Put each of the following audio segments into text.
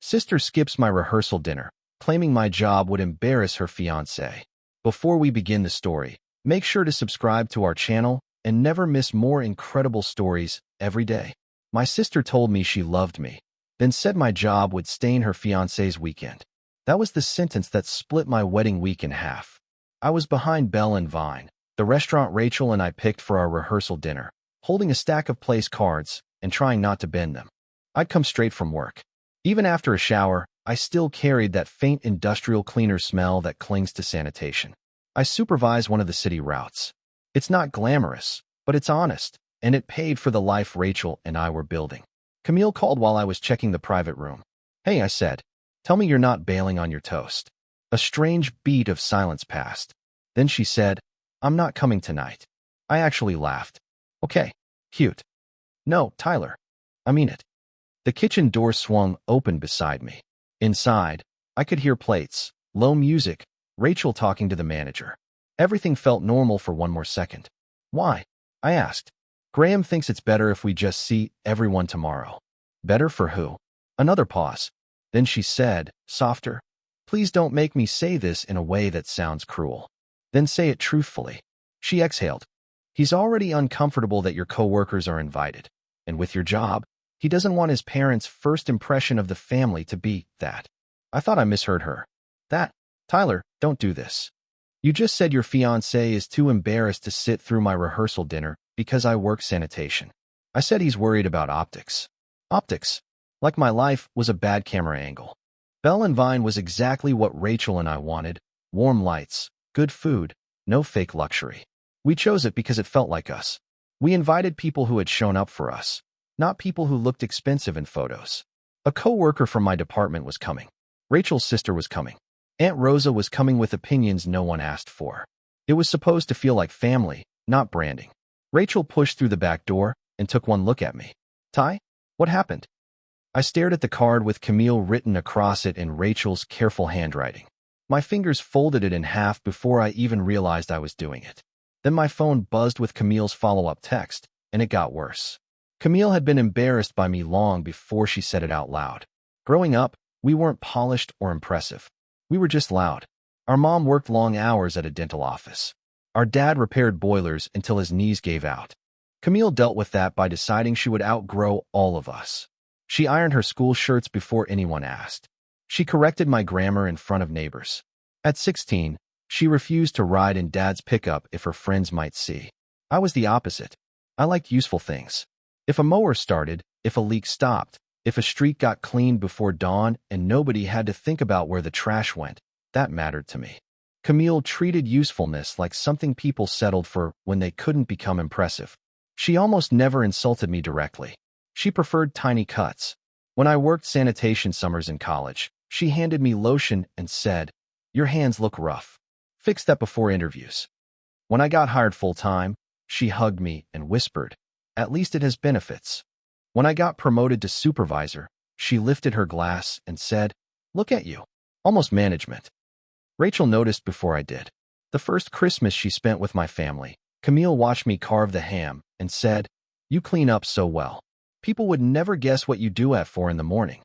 Sister skips my rehearsal dinner, claiming my job would embarrass her fiancé. Before we begin the story, make sure to subscribe to our channel and never miss more incredible stories every day. My sister told me she loved me, then said my job would stain her fiancé's weekend. That was the sentence that split my wedding week in half. I was behind Belle and Vine, the restaurant Rachel and I picked for our rehearsal dinner, holding a stack of place cards and trying not to bend them. I'd come straight from work. Even after a shower, I still carried that faint industrial cleaner smell that clings to sanitation. I supervise one of the city routes. It's not glamorous, but it's honest, and it paid for the life Rachel and I were building. Camille called while I was checking the private room. "Hey," I said, "tell me you're not bailing on your toast." A strange beat of silence passed. Then she said, "I'm not coming tonight." I actually laughed. "Okay, cute." "No, Tyler. I mean it." The kitchen door swung open beside me. Inside, I could hear plates, low music, Rachel talking to the manager. Everything felt normal for one more second. "Why?" I asked. "Graham thinks it's better if we just see everyone tomorrow." "Better for who?" Another pause. Then she said, softer, "Please don't make me say this in a way that sounds cruel. Then say it truthfully." She exhaled. "He's already uncomfortable that your coworkers are invited. And with your job, he doesn't want his parents' first impression of the family to be that." I thought I misheard her. "That? Tyler, don't do this. You just said your fiancé is too embarrassed to sit through my rehearsal dinner because I work sanitation." I said he's worried about optics. Optics? Like my life was a bad camera angle. Belle and Vine was exactly what Rachel and I wanted. Warm lights, good food, no fake luxury. We chose it because it felt like us. We invited people who had shown up for us, not people who looked expensive in photos. A coworker from my department was coming. Rachel's sister was coming. Aunt Rosa was coming with opinions no one asked for. It was supposed to feel like family, not branding. Rachel pushed through the back door and took one look at me. "Ty, what happened?" I stared at the card with Camille written across it in Rachel's careful handwriting. My fingers folded it in half before I even realized I was doing it. Then my phone buzzed with Camille's follow-up text, and it got worse. Camille had been embarrassed by me long before she said it out loud. Growing up, we weren't polished or impressive. We were just loud. Our mom worked long hours at a dental office. Our dad repaired boilers until his knees gave out. Camille dealt with that by deciding she would outgrow all of us. She ironed her school shirts before anyone asked. She corrected my grammar in front of neighbors. At 16, she refused to ride in Dad's pickup if her friends might see. I was the opposite. I liked useful things. If a mower started, if a leak stopped, if a street got cleaned before dawn and nobody had to think about where the trash went, that mattered to me. Camille treated usefulness like something people settled for when they couldn't become impressive. She almost never insulted me directly. She preferred tiny cuts. When I worked sanitation summers in college, she handed me lotion and said, "Your hands look rough. Fix that before interviews." When I got hired full-time, she hugged me and whispered, "At least it has benefits." When I got promoted to supervisor, she lifted her glass and said, "Look at you." Almost management. Rachel noticed before I did. The first Christmas she spent with my family, Camille watched me carve the ham and said, "You clean up so well. People would never guess what you do at 4 in the morning."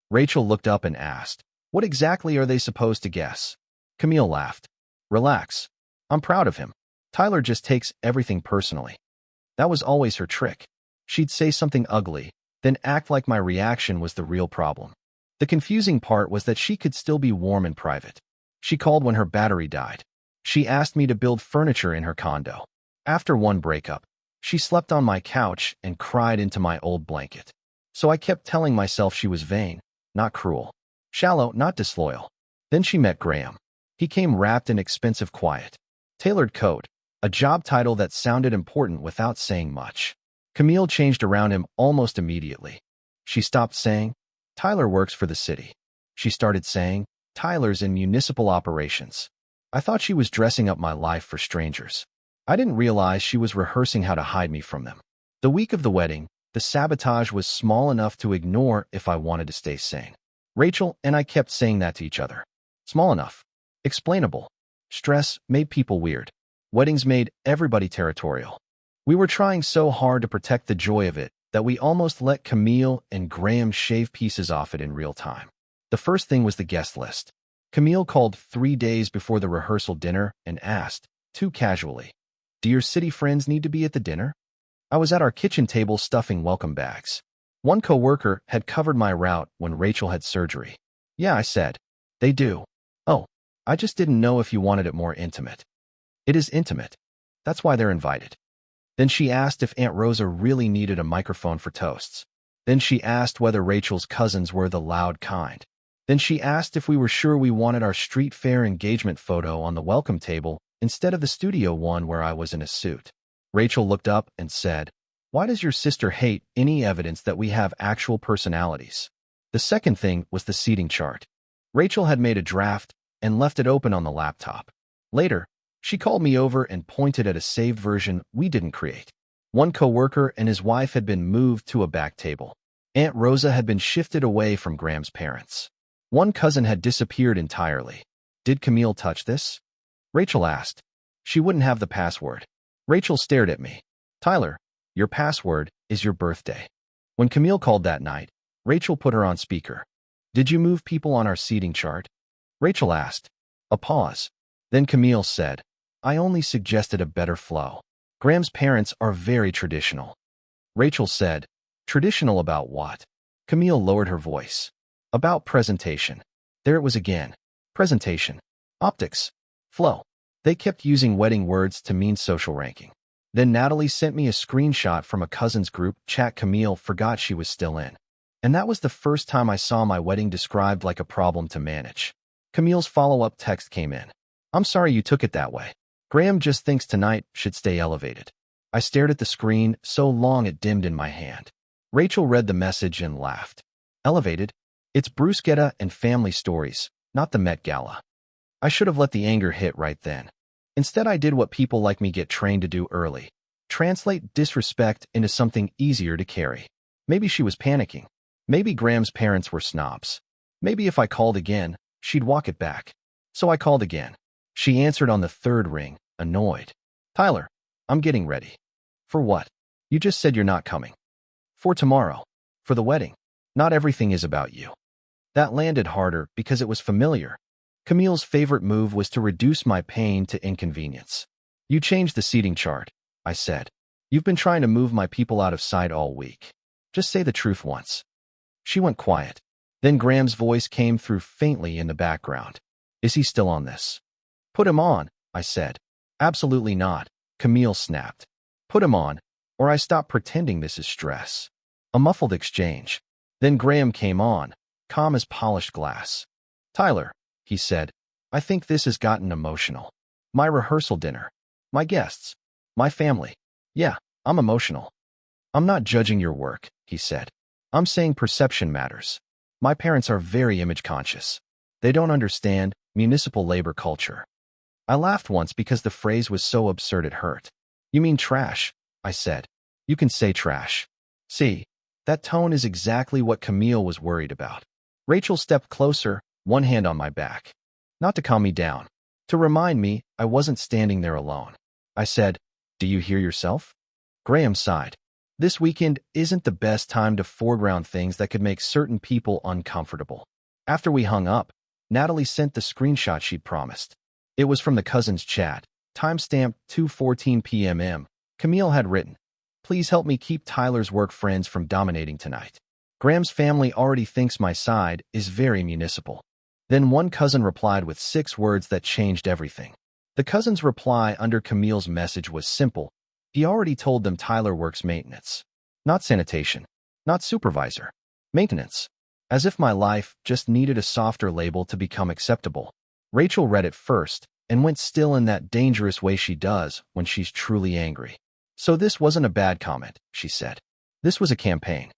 Rachel looked up and asked, "What exactly are they supposed to guess?" Camille laughed. "Relax. I'm proud of him. Tyler just takes everything personally." That was always her trick. She'd say something ugly, then act like my reaction was the real problem. The confusing part was that she could still be warm in private. She called when her battery died. She asked me to build furniture in her condo. After one breakup, she slept on my couch and cried into my old blanket. So I kept telling myself she was vain, not cruel. Shallow, not disloyal. Then she met Graham. He came wrapped in expensive quiet. Tailored coat, a job title that sounded important without saying much. Camille changed around him almost immediately. She stopped saying, "Tyler works for the city." She started saying, "Tyler's in municipal operations." I thought she was dressing up my life for strangers. I didn't realize she was rehearsing how to hide me from them. The week of the wedding, the sabotage was small enough to ignore if I wanted to stay sane. Rachel and I kept saying that to each other. Small enough. Explainable. Stress made people weird. Weddings made everybody territorial. We were trying so hard to protect the joy of it that we almost let Camille and Graham shave pieces off it in real time. The first thing was the guest list. Camille called 3 days before the rehearsal dinner and asked, too casually, "Do your city friends need to be at the dinner?" I was at our kitchen table stuffing welcome bags. One coworker had covered my route when Rachel had surgery. "Yeah," I said. "They do." "Oh, I just didn't know if you wanted it more intimate." "It is intimate. That's why they're invited." Then she asked if Aunt Rosa really needed a microphone for toasts. Then she asked whether Rachel's cousins were the loud kind. Then she asked if we were sure we wanted our street fair engagement photo on the welcome table instead of the studio one where I was in a suit. Rachel looked up and said, "Why does your sister hate any evidence that we have actual personalities?" The second thing was the seating chart. Rachel had made a draft and left it open on the laptop. Later, she called me over and pointed at a saved version we didn't create. One coworker and his wife had been moved to a back table. Aunt Rosa had been shifted away from Graham's parents. One cousin had disappeared entirely. Did Camille touch this? Rachel asked. She wouldn't have the password. Rachel stared at me. "Tyler, your password is your birthday." When Camille called that night, Rachel put her on speaker. "Did you move people on our seating chart?" Rachel asked. A pause. Then Camille said, "I only suggested a better flow. Graham's parents are very traditional." Rachel said, "Traditional about what?" Camille lowered her voice. "About presentation." There it was again. Presentation. Optics. Flow. They kept using wedding words to mean social ranking. Then Natalie sent me a screenshot from a cousin's group chat Camille forgot she was still in. And that was the first time I saw my wedding described like a problem to manage. Camille's follow-up text came in. "I'm sorry you took it that way. Graham just thinks tonight should stay elevated." I stared at the screen so long it dimmed in my hand. Rachel read the message and laughed. "Elevated? It's bruschetta and family stories, not the Met Gala." I should have let the anger hit right then. Instead, I did what people like me get trained to do early. Translate disrespect into something easier to carry. Maybe she was panicking. Maybe Graham's parents were snobs. Maybe if I called again, she'd walk it back. So I called again. She answered on the third ring, annoyed. "Tyler, I'm getting ready." "For what? You just said you're not coming." "For tomorrow. For the wedding. Not everything is about you." That landed harder because it was familiar. Camille's favorite move was to reduce my pain to inconvenience. "You changed the seating chart," I said. "You've been trying to move my people out of sight all week. Just say the truth once." She went quiet. Then Graham's voice came through faintly in the background. "Is he still on this?" "Put him on," I said. "Absolutely not," Camille snapped. "Put him on, or I stop pretending this is stress." A muffled exchange. Then Graham came on, calm as polished glass. "Tyler," he said, "I think this has gotten emotional. My rehearsal dinner. My guests. My family. Yeah, I'm emotional." "I'm not judging your work," he said. "I'm saying perception matters. My parents are very image conscious. They don't understand municipal labor culture." I laughed once because the phrase was so absurd it hurt. "You mean trash?" I said. "You can say trash." See, that tone is exactly what Camille was worried about. Rachel stepped closer, one hand on my back. Not to calm me down, to remind me I wasn't standing there alone. I said, "Do you hear yourself?" Graham sighed. "This weekend isn't the best time to foreground things that could make certain people uncomfortable." After we hung up, Natalie sent the screenshot she'd promised. It was from the cousins' chat, timestamped 2:14 p.m. Camille had written, "Please help me keep Tyler's work friends from dominating tonight. Graham's family already thinks my side is very municipal." Then one cousin replied with 6 words that changed everything. The cousin's reply under Camille's message was simple. He already told them Tyler works maintenance. Not sanitation. Not supervisor. Maintenance. As if my life just needed a softer label to become acceptable. Rachel read it first and went still in that dangerous way she does when she's truly angry. "So this wasn't a bad comment," she said. "This was a campaign."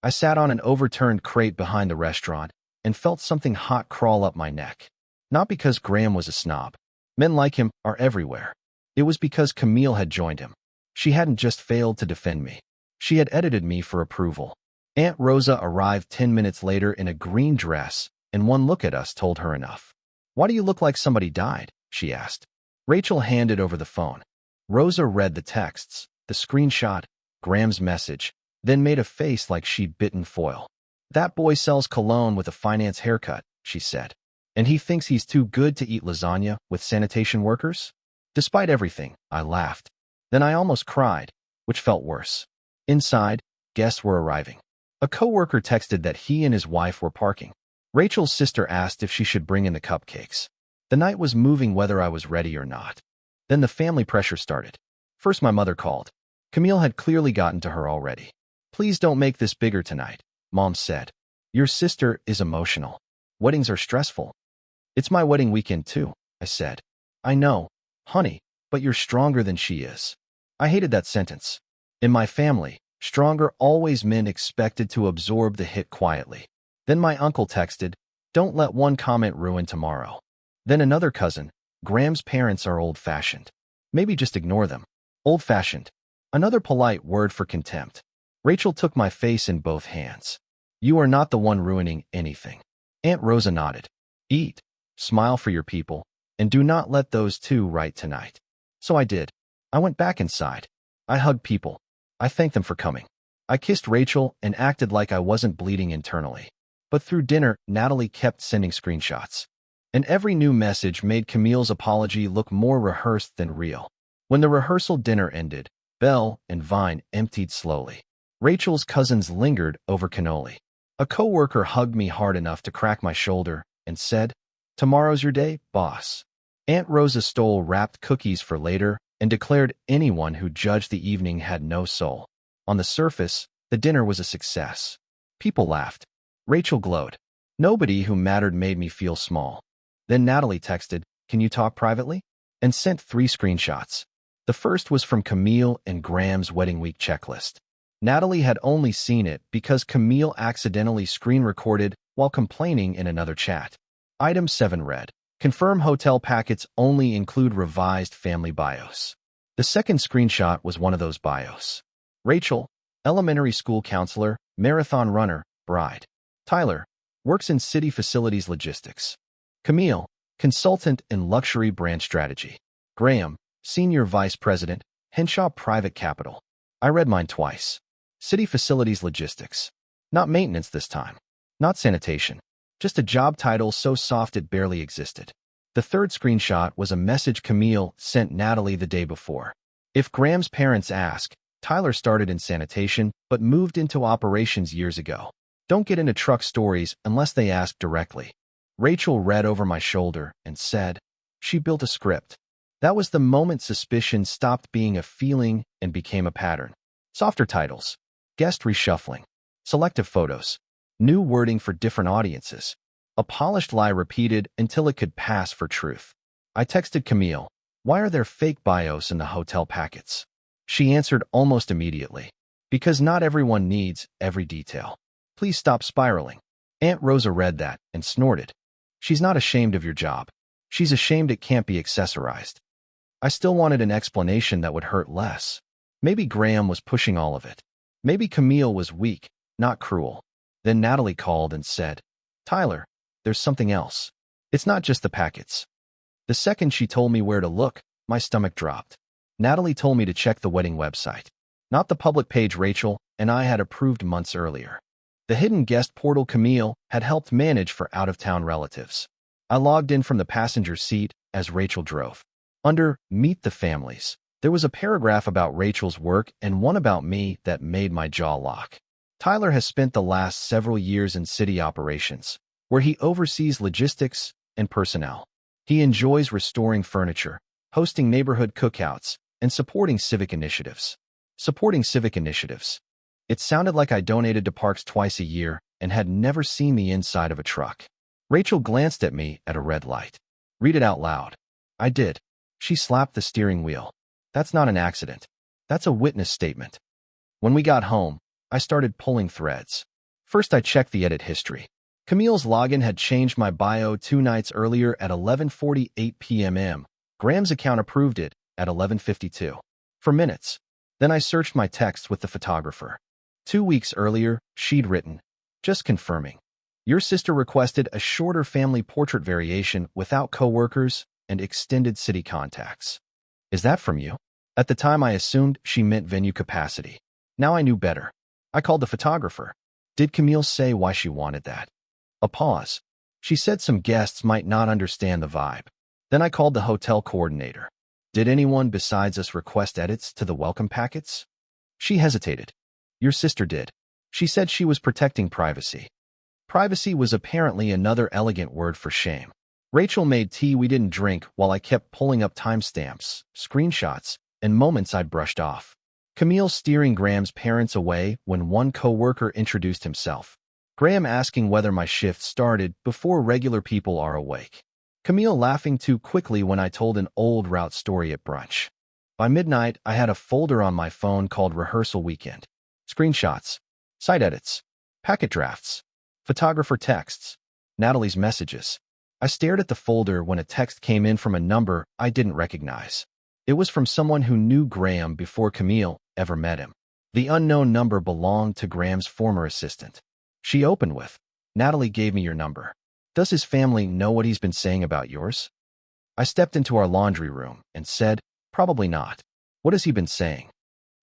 I sat on an overturned crate behind the restaurant and felt something hot crawl up my neck. Not because Graham was a snob. Men like him are everywhere. It was because Camille had joined him. She hadn't just failed to defend me. She had edited me for approval. Aunt Rosa arrived 10 minutes later in a green dress, and one look at us told her enough. "Why do you look like somebody died?" she asked. Rachel handed over the phone. Rosa read the texts, the screenshot, Graham's message, then made a face like she'd bitten foil. That boy sells cologne with a finance haircut, she said. And he thinks he's too good to eat lasagna with sanitation workers? Despite everything, I laughed. Then I almost cried, which felt worse. Inside, guests were arriving. A coworker texted that he and his wife were parking. Rachel's sister asked if she should bring in the cupcakes. The night was moving whether I was ready or not. Then the family pressure started. First my mother called. Camille had clearly gotten to her already. Please don't make this bigger tonight, Mom said. Your sister is emotional. Weddings are stressful. It's my wedding weekend too, I said. I know, honey, but you're stronger than she is. I hated that sentence. In my family, stronger always meant expected to absorb the hit quietly. Then my uncle texted, don't let one comment ruin tomorrow. Then another cousin, Graham's parents are old-fashioned. Maybe just ignore them. Old-fashioned. Another polite word for contempt. Rachel took my face in both hands. You are not the one ruining anything. Aunt Rosa nodded. Eat, smile for your people, and do not let those two write tonight. So I did. I went back inside. I hugged people. I thanked them for coming. I kissed Rachel and acted like I wasn't bleeding internally. But through dinner, Natalie kept sending screenshots. And every new message made Camille's apology look more rehearsed than real. When the rehearsal dinner ended, Belle and Vine emptied slowly. Rachel's cousins lingered over cannoli. A coworker hugged me hard enough to crack my shoulder and said, tomorrow's your day, boss. Aunt Rosa stole wrapped cookies for later and declared anyone who judged the evening had no soul. On the surface, the dinner was a success. People laughed. Rachel glowed. Nobody who mattered made me feel small. Then Natalie texted, can you talk privately? And sent 3 screenshots. The first was from Camille and Graham's wedding week checklist. Natalie had only seen it because Camille accidentally screen recorded while complaining in another chat. Item 7 read, confirm hotel packets only include revised family bios. The second screenshot was one of those bios. Rachel, elementary school counselor, marathon runner, bride. Tyler, works in city facilities logistics. Camille, consultant in luxury brand strategy. Graham, senior vice president, Henshaw Private Capital. I read mine twice. City facilities logistics. Not maintenance this time. Not sanitation. Just a job title so soft it barely existed. The third screenshot was a message Camille sent Natalie the day before. If Graham's parents ask, Tyler started in sanitation but moved into operations years ago. Don't get into truck stories unless they ask directly. Rachel read over my shoulder and said, she built a script. That was the moment suspicion stopped being a feeling and became a pattern. Softer titles. Guest reshuffling. Selective photos. New wording for different audiences. A polished lie repeated until it could pass for truth. I texted Camille, why are there fake bios in the hotel packets? She answered almost immediately. Because not everyone needs every detail. Please stop spiraling. Aunt Rosa read that and snorted. She's not ashamed of your job. She's ashamed it can't be accessorized. I still wanted an explanation that would hurt less. Maybe Graham was pushing all of it. Maybe Camille was weak, not cruel. Then Natalie called and said, Tyler, there's something else. It's not just the packets. The second she told me where to look, my stomach dropped. Natalie told me to check the wedding website, not the public page Rachel and I had approved months earlier. The hidden guest portal Camille had helped manage for out-of-town relatives. I logged in from the passenger seat as Rachel drove. Under Meet the Families, there was a paragraph about Rachel's work and one about me that made my jaw lock. Tyler has spent the last several years in city operations, where he oversees logistics and personnel. He enjoys restoring furniture, hosting neighborhood cookouts, and supporting civic initiatives. Supporting civic initiatives. It sounded like I donated to parks twice a year and had never seen the inside of a truck. Rachel glanced at me at a red light. Read it out loud. I did. She slapped the steering wheel. That's not an accident. That's a witness statement. When we got home, I started pulling threads. First, I checked the edit history. Camille's login had changed my bio 2 nights earlier at 11:48 p.m. Graham's account approved it at 11:52. For minutes. Then I searched my texts with the photographer. 2 weeks earlier, she'd written, just confirming. Your sister requested a shorter family portrait variation without coworkers and extended city contacts. Is that from you? At the time, I assumed she meant venue capacity. Now I knew better. I called the photographer. Did Camille say why she wanted that? A pause. She said some guests might not understand the vibe. Then I called the hotel coordinator. Did anyone besides us request edits to the welcome packets? She hesitated. Your sister did. She said she was protecting privacy. Privacy was apparently another elegant word for shame. Rachel made tea we didn't drink while I kept pulling up timestamps, screenshots, and moments I'd brushed off. Camille steering Graham's parents away when one coworker introduced himself. Graham asking whether my shift started before regular people are awake. Camille laughing too quickly when I told an old route story at brunch. By midnight, I had a folder on my phone called Rehearsal Weekend. Screenshots, site edits, packet drafts, photographer texts, Natalie's messages. I stared at the folder when a text came in from a number I didn't recognize. It was from someone who knew Graham before Camille ever met him. The unknown number belonged to Graham's former assistant. She opened with, Natalie gave me your number. Does his family know what he's been saying about yours? I stepped into our laundry room and said, probably not. What has he been saying?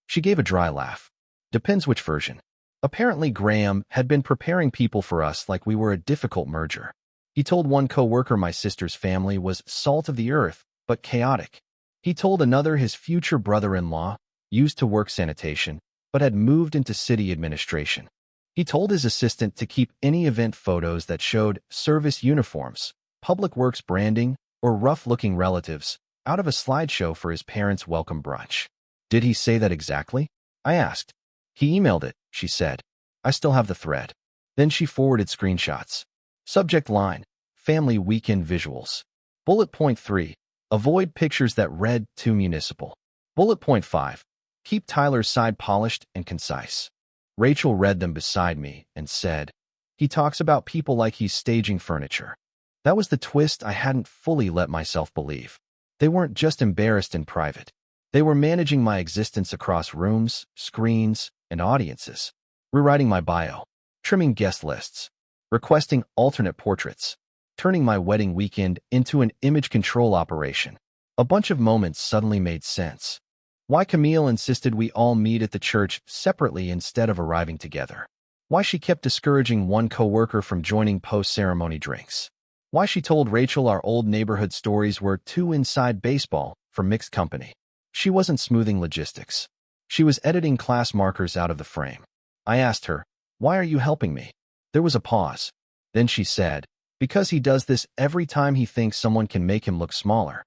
She gave a dry laugh. Depends which version. Apparently Graham had been preparing people for us like we were a difficult merger. He told one coworker my sister's family was salt of the earth, but chaotic. He told another his future brother-in-law used to work sanitation, but had moved into city administration. He told his assistant to keep any event photos that showed service uniforms, public works branding, or rough-looking relatives out of a slideshow for his parents' welcome brunch. Did he say that exactly? I asked. He emailed it, she said. I still have the thread. Then she forwarded screenshots. Subject line, family weekend visuals. Bullet point 3, avoid pictures that read too municipal. Bullet point 5, keep Tyler's side polished and concise. Rachel read them beside me and said, he talks about people like he's staging furniture. That was the twist I hadn't fully let myself believe. They weren't just embarrassed in private. They were managing my existence across rooms, screens, and audiences. Rewriting my bio, trimming guest lists, requesting alternate portraits, turning my wedding weekend into an image control operation. A bunch of moments suddenly made sense. Why Camille insisted we all meet at the church separately instead of arriving together. Why she kept discouraging one coworker from joining post-ceremony drinks. Why she told Rachel our old neighborhood stories were too inside baseball for mixed company. She wasn't smoothing logistics. She was editing class markers out of the frame. I asked her, why are you helping me? There was a pause. Then she said, because he does this every time he thinks someone can make him look smaller.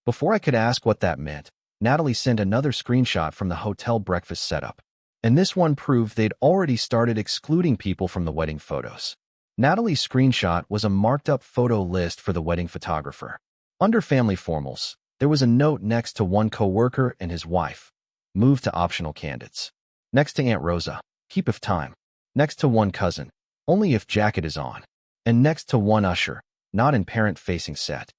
Before I could ask what that meant, Natalie sent another screenshot from the hotel breakfast setup. And this one proved they'd already started excluding people from the wedding photos. Natalie's screenshot was a marked-up photo list for the wedding photographer. Under family formals, there was a note next to one coworker and his wife. Move to optional candidates. Next to Aunt Rosa, keep if time. Next to one cousin, only if jacket is on. And next to one usher, not in parent-facing set.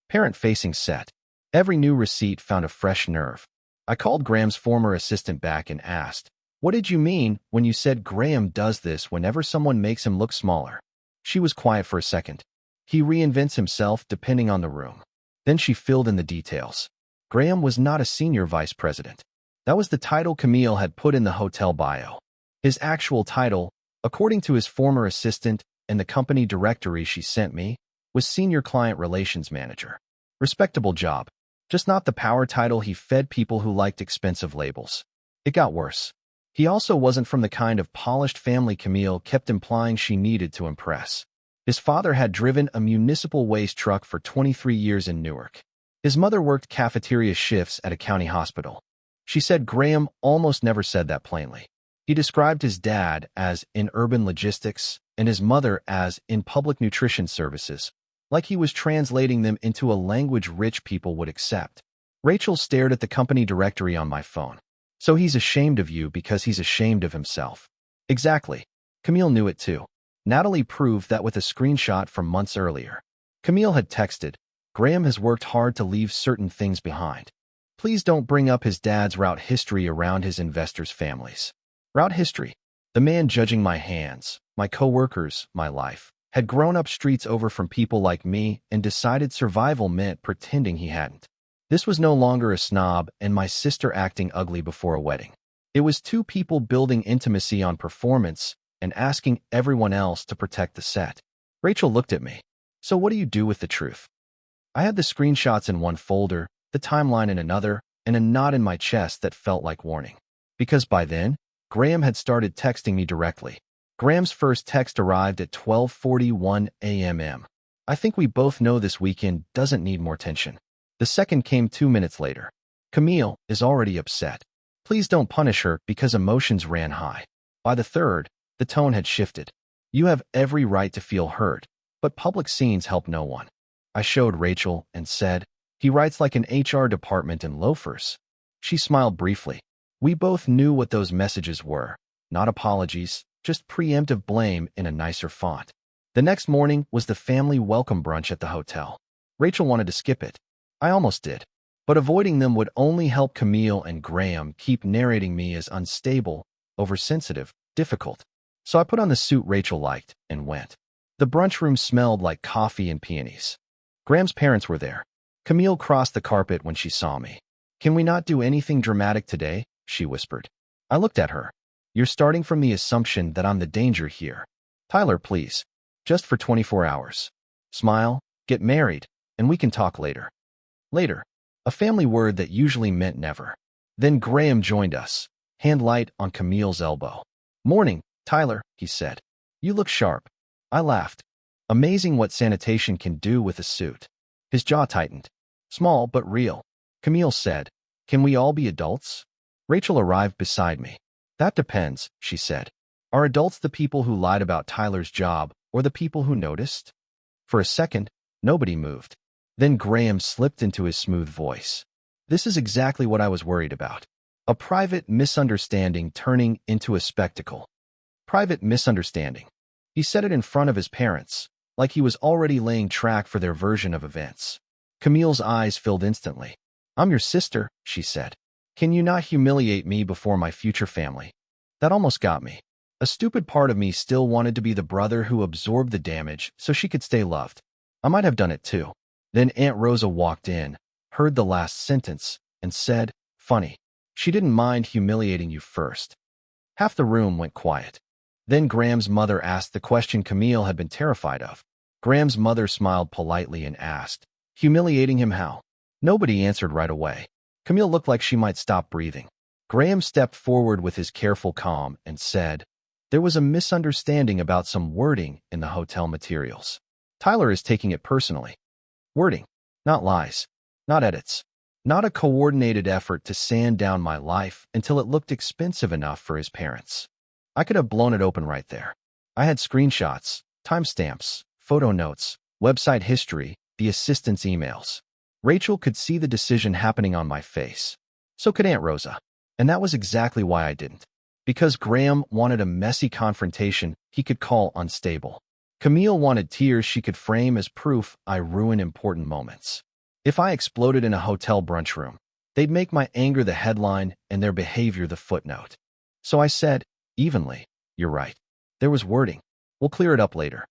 Parent-facing set. Every new receipt found a fresh nerve. I called Graham's former assistant back and asked, what did you mean when you said Graham does this whenever someone makes him look smaller? She was quiet for a second. He reinvents himself depending on the room. Then she filled in the details. Graham was not a senior vice president. That was the title Camille had put in the hotel bio. His actual title, according to his former assistant and the company directory she sent me, was Senior Client Relations Manager. Respectable job, just not the power title he fed people who liked expensive labels. It got worse. He also wasn't from the kind of polished family Camille kept implying she needed to impress. His father had driven a municipal waste truck for 23 years in Newark. His mother worked cafeteria shifts at a county hospital. She said Graham almost never said that plainly. He described his dad as in urban logistics and his mother as in public nutrition services, like he was translating them into a language rich people would accept. Rachel stared at the company directory on my phone. So he's ashamed of you because he's ashamed of himself. Exactly. Camille knew it too. Natalie proved that with a screenshot from months earlier. Camille had texted, Graham has worked hard to leave certain things behind. Please don't bring up his dad's route history around his investors' families. Route history. The man judging my hands, my coworkers, my life, had grown up streets over from people like me and decided survival meant pretending he hadn't. This was no longer a snob and my sister acting ugly before a wedding. It was two people building intimacy on performance and asking everyone else to protect the set. Rachel looked at me. So what do you do with the truth? I had the screenshots in one folder, the timeline in another, and a knot in my chest that felt like warning. Because by then, Graham had started texting me directly. Graham's first text arrived at 12:41 a.m. I think we both know this weekend doesn't need more tension. The second came 2 minutes later. Camille is already upset. Please don't punish her because emotions ran high. By the third, the tone had shifted. You have every right to feel hurt, but public scenes help no one. I showed Rachel and said, he writes like an HR department in loafers. She smiled briefly. We both knew what those messages were. Not apologies, just preemptive blame in a nicer font. The next morning was the family welcome brunch at the hotel. Rachel wanted to skip it. I almost did. But avoiding them would only help Camille and Graham keep narrating me as unstable, oversensitive, difficult. So I put on the suit Rachel liked and went. The brunch room smelled like coffee and peonies. Graham's parents were there. Camille crossed the carpet when she saw me. Can we not do anything dramatic today? She whispered. I looked at her. You're starting from the assumption that I'm the danger here. Tyler, please. Just for 24 hours. Smile, get married, and we can talk later. Later. A family word that usually meant never. Then Graham joined us, hand light on Camille's elbow. Morning, Tyler, he said. You look sharp. I laughed. Amazing what sanitation can do with a suit. His jaw tightened. Small but real. Camille said, can we all be adults? Rachel arrived beside me. That depends, she said. Are adults the people who lied about Tyler's job or the people who noticed? For a second, nobody moved. Then Graham slipped into his smooth voice. This is exactly what I was worried about. A private misunderstanding turning into a spectacle. Private misunderstanding. He said it in front of his parents, like he was already laying track for their version of events. Camille's eyes filled instantly. I'm your sister, she said. Can you not humiliate me before my future family? That almost got me. A stupid part of me still wanted to be the brother who absorbed the damage so she could stay loved. I might have done it too. Then Aunt Rosa walked in, heard the last sentence, and said, funny. She didn't mind humiliating you first. Half the room went quiet. Then Graham's mother asked the question Camille had been terrified of. Graham's mother smiled politely and asked, humiliating him how? Nobody answered right away. Camille looked like she might stop breathing. Graham stepped forward with his careful calm and said, there was a misunderstanding about some wording in the hotel materials. Tyler is taking it personally. Wording, not lies, not edits, not a coordinated effort to sand down my life until it looked expensive enough for his parents. I could have blown it open right there. I had screenshots, timestamps, photo notes, website history, the assistant's emails. Rachel could see the decision happening on my face. So could Aunt Rosa. And that was exactly why I didn't. Because Graham wanted a messy confrontation he could call unstable. Camille wanted tears she could frame as proof I ruin important moments. If I exploded in a hotel brunch room, they'd make my anger the headline and their behavior the footnote. So I said, evenly, you're right. There was wording. We'll clear it up later.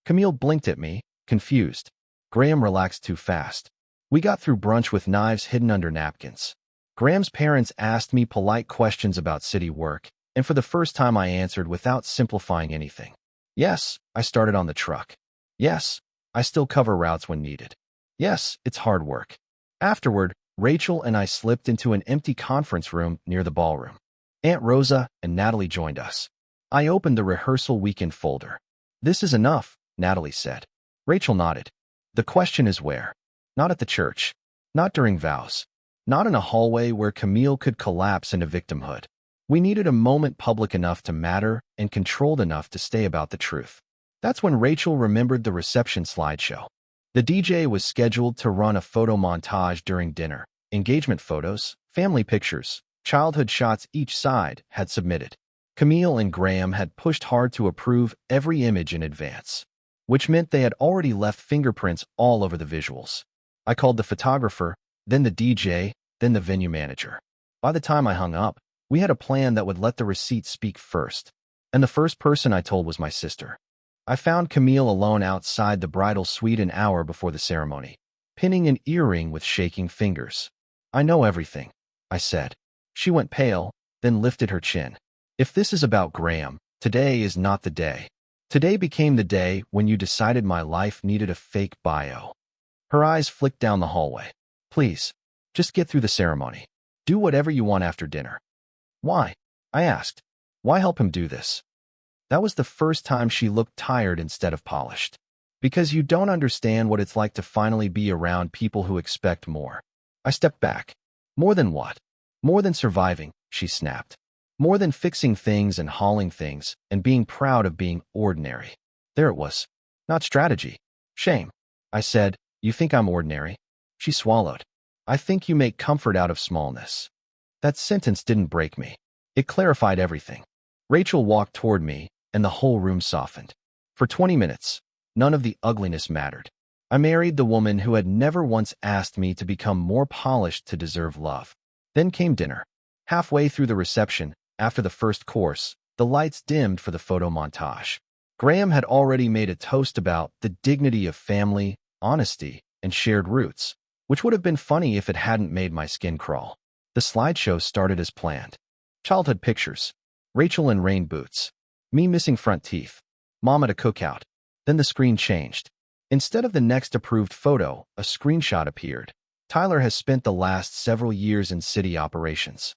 Camille blinked at me, confused. Graham relaxed too fast. We got through brunch with knives hidden under napkins. Graham's parents asked me polite questions about city work, and for the first time I answered without simplifying anything. Yes, I started on the truck. Yes, I still cover routes when needed. Yes, it's hard work. Afterward, Rachel and I slipped into an empty conference room near the ballroom. Aunt Rosa and Natalie joined us. I opened the rehearsal weekend folder. This is enough, Natalie said. Rachel nodded. The question is where? Not at the church. Not during vows. Not in a hallway where Camille could collapse into victimhood. We needed a moment public enough to matter and controlled enough to stay about the truth. That's when Rachel remembered the reception slideshow. The DJ was scheduled to run a photo montage during dinner. Engagement photos, family pictures, childhood shots each side had submitted. Camille and Graham had pushed hard to approve every image in advance, which meant they had already left fingerprints all over the visuals. I called the photographer, then the DJ, then the venue manager. By the time I hung up, we had a plan that would let the receipt speak first, and the first person I told was my sister. I found Camille alone outside the bridal suite an hour before the ceremony, pinning an earring with shaking fingers. I know everything, I said. She went pale, then lifted her chin. If this is about Graham, Today is not the day. Today became the day when you decided my life needed a fake bio. Her eyes flicked down the hallway. Please, just get through the ceremony. Do whatever you want after dinner. Why? I asked. Why help him do this? That was the first time she looked tired instead of polished. Because you don't understand what it's like to finally be around people who expect more. I stepped back. More than what? More than surviving, she snapped. More than fixing things and hauling things and being proud of being ordinary. There it was. Not strategy. Shame. I said, you think I'm ordinary? She swallowed. I think you make comfort out of smallness. That sentence didn't break me. It clarified everything. Rachel walked toward me, and the whole room softened. For 20 minutes, none of the ugliness mattered. I married the woman who had never once asked me to become more polished to deserve love. Then came dinner. Halfway through the reception, after the first course, the lights dimmed for the photo montage. Graham had already made a toast about the dignity of family, honesty, and shared roots, which would have been funny if it hadn't made my skin crawl. The slideshow started as planned. Childhood pictures. Rachel in rain boots. Me missing front teeth. Mom at a cookout. Then the screen changed. Instead of the next approved photo, a screenshot appeared. Tyler has spent the last several years in city operations.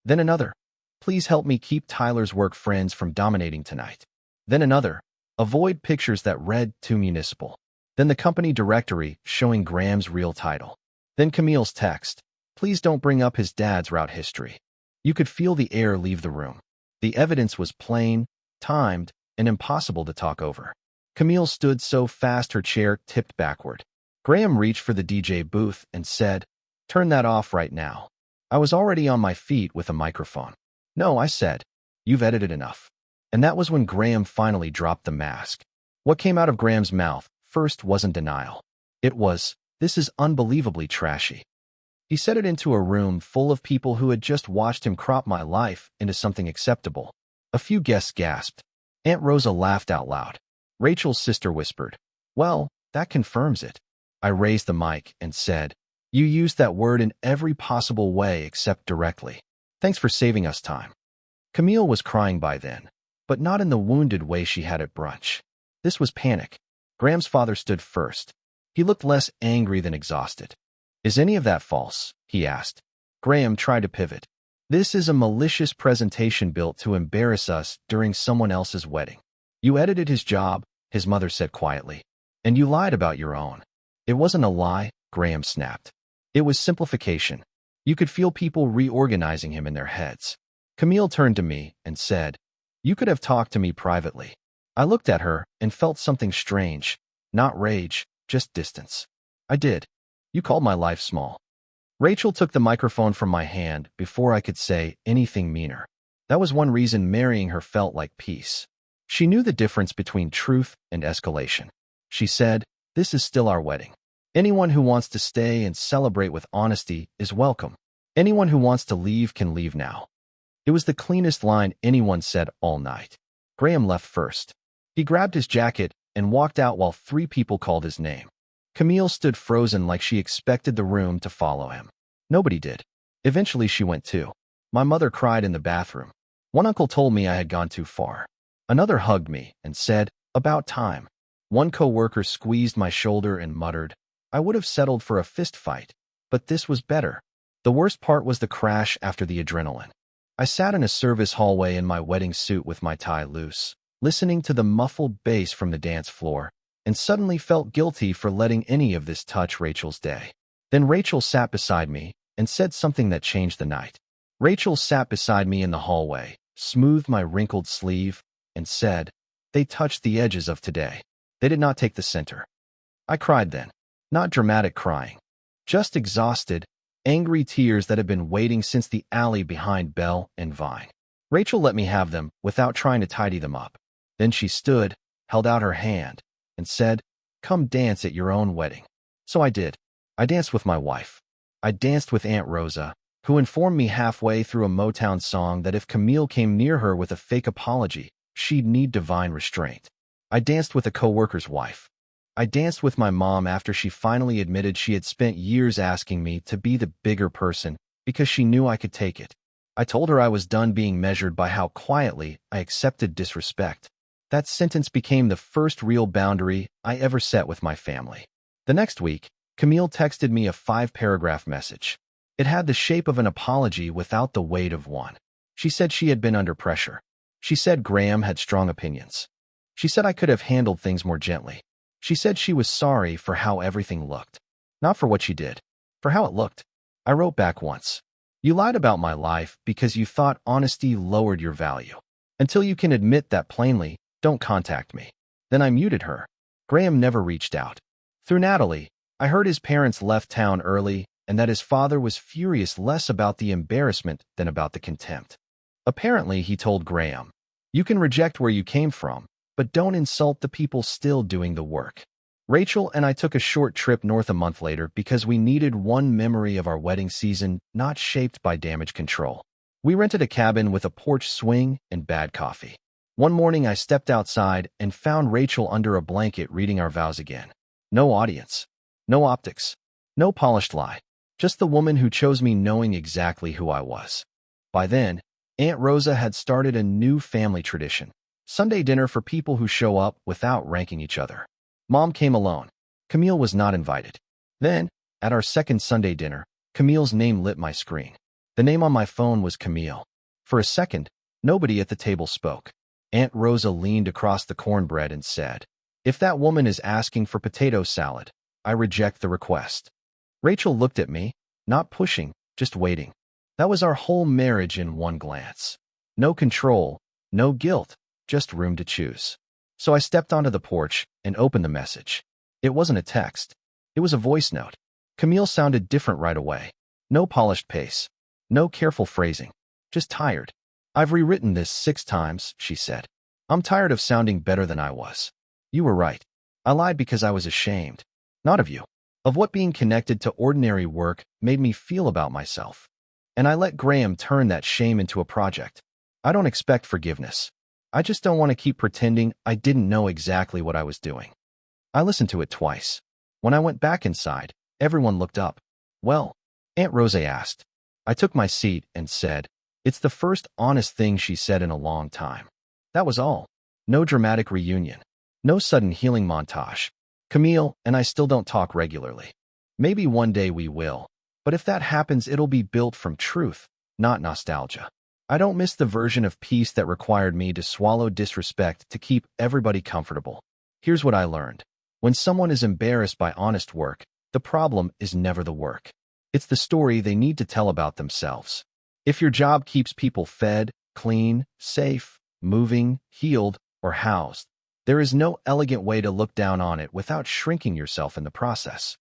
Then another. Please help me keep Tyler's work friends from dominating tonight. Then another. Avoid pictures that read too municipal. Then the company directory showing Graham's real title. Then Camille's text. Please don't bring up his dad's route history. You could feel the air leave the room. The evidence was plain, timed, and impossible to talk over. Camille stood so fast her chair tipped backward. Graham reached for the DJ booth and said, "Turn that off right now." I was already on my feet with a microphone. "No," I said. "You've edited enough." And that was when Graham finally dropped the mask. What came out of Graham's mouth first wasn't denial. It was, "This is unbelievably trashy." He said it into a room full of people who had just watched him crop my life into something acceptable. A few guests gasped. Aunt Rosa laughed out loud. Rachel's sister whispered, "Well, that confirms it." I raised the mic and said, "You used that word in every possible way except directly. Thanks for saving us time." Camille was crying by then, but not in the wounded way she had at brunch. This was panic. Graham's father stood first. He looked less angry than exhausted. "Is any of that false?" he asked. Graham tried to pivot. "This is a malicious presentation built to embarrass us during someone else's wedding. You edited his job," his mother said quietly, "and you lied about your own." "It wasn't a lie," Graham snapped. "It was simplification." You could feel people reorganizing him in their heads. Camille turned to me and said, "You could have talked to me privately." I looked at her and felt something strange, not rage, just distance. "I did. You called my life small." Rachel took the microphone from my hand before I could say anything meaner. That was one reason marrying her felt like peace. She knew the difference between truth and escalation. She said, "This is still our wedding. Anyone who wants to stay and celebrate with honesty is welcome. Anyone who wants to leave can leave now." It was the cleanest line anyone said all night. Graham left first. He grabbed his jacket and walked out while 3 people called his name. Camille stood frozen like she expected the room to follow him. Nobody did. Eventually she went too. My mother cried in the bathroom. One uncle told me I had gone too far. Another hugged me and said, "About time." One coworker squeezed my shoulder and muttered, "I would have settled for a fist fight, but this was better." The worst part was the crash after the adrenaline. I sat in a service hallway in my wedding suit with my tie loose, listening to the muffled bass from the dance floor, and suddenly felt guilty for letting any of this touch Rachel's day. Then Rachel sat beside me and said something that changed the night. Rachel sat beside me in the hallway, smoothed my wrinkled sleeve, and said, "They touched the edges of today. They did not take the center." I cried then. Not dramatic crying. Just exhausted, angry tears that had been waiting since the alley behind Belle and Vine. Rachel let me have them without trying to tidy them up. Then she stood, held out her hand, and said, "Come dance at your own wedding." So I did. I danced with my wife. I danced with Aunt Rosa, who informed me halfway through a Motown song that if Camille came near her with a fake apology, she'd need divine restraint. I danced with a coworker's wife. I danced with my mom after she finally admitted she had spent years asking me to be the bigger person because she knew I could take it. I told her I was done being measured by how quietly I accepted disrespect. That sentence became the first real boundary I ever set with my family. The next week, Camille texted me a 5-paragraph message. It had the shape of an apology without the weight of one. She said she had been under pressure. She said Graham had strong opinions. She said I could have handled things more gently. She said she was sorry for how everything looked. Not for what she did, for how it looked. I wrote back once. You lied about my life because you thought honesty lowered your value. Until you can admit that plainly, don't contact me. Then I muted her. Graham never reached out. Through Natalie, I heard his parents left town early and that his father was furious less about the embarrassment than about the contempt. Apparently, he told Graham, "You can reject where you came from, but don't insult the people still doing the work." Rachel and I took a short trip north a month later because we needed one memory of our wedding season not shaped by damage control. We rented a cabin with a porch swing and bad coffee. One morning I stepped outside and found Rachel under a blanket reading our vows again. No audience, no optics, no polished lie, just the woman who chose me knowing exactly who I was. By then, Aunt Rosa had started a new family tradition, Sunday dinner for people who show up without ranking each other. Mom came alone. Camille was not invited. Then, at our second Sunday dinner, Camille's name lit my screen. The name on my phone was Camille. For a second, nobody at the table spoke. Aunt Rosa leaned across the cornbread and said, "If that woman is asking for potato salad, I reject the request." Rachel looked at me, not pushing, just waiting. That was our whole marriage in one glance. No control, no guilt, just room to choose. So I stepped onto the porch and opened the message. It wasn't a text. It was a voice note. Camille sounded different right away. No polished pace. No careful phrasing. Just tired. "I've rewritten this 6 times, she said. "I'm tired of sounding better than I was. You were right. I lied because I was ashamed. Not of you. Of what being connected to ordinary work made me feel about myself. And I let Graham turn that shame into a project. I don't expect forgiveness. I just don't want to keep pretending I didn't know exactly what I was doing." I listened to it twice. When I went back inside, everyone looked up. "Well?" Aunt Rosa asked. I took my seat and said, "It's the first honest thing she said in a long time." That was all. No dramatic reunion. No sudden healing montage. Camille and I still don't talk regularly. Maybe one day we will. But if that happens, it'll be built from truth, not nostalgia. I don't miss the version of peace that required me to swallow disrespect to keep everybody comfortable. Here's what I learned. When someone is embarrassed by honest work, the problem is never the work. It's the story they need to tell about themselves. If your job keeps people fed, clean, safe, moving, healed, or housed, there is no elegant way to look down on it without shrinking yourself in the process.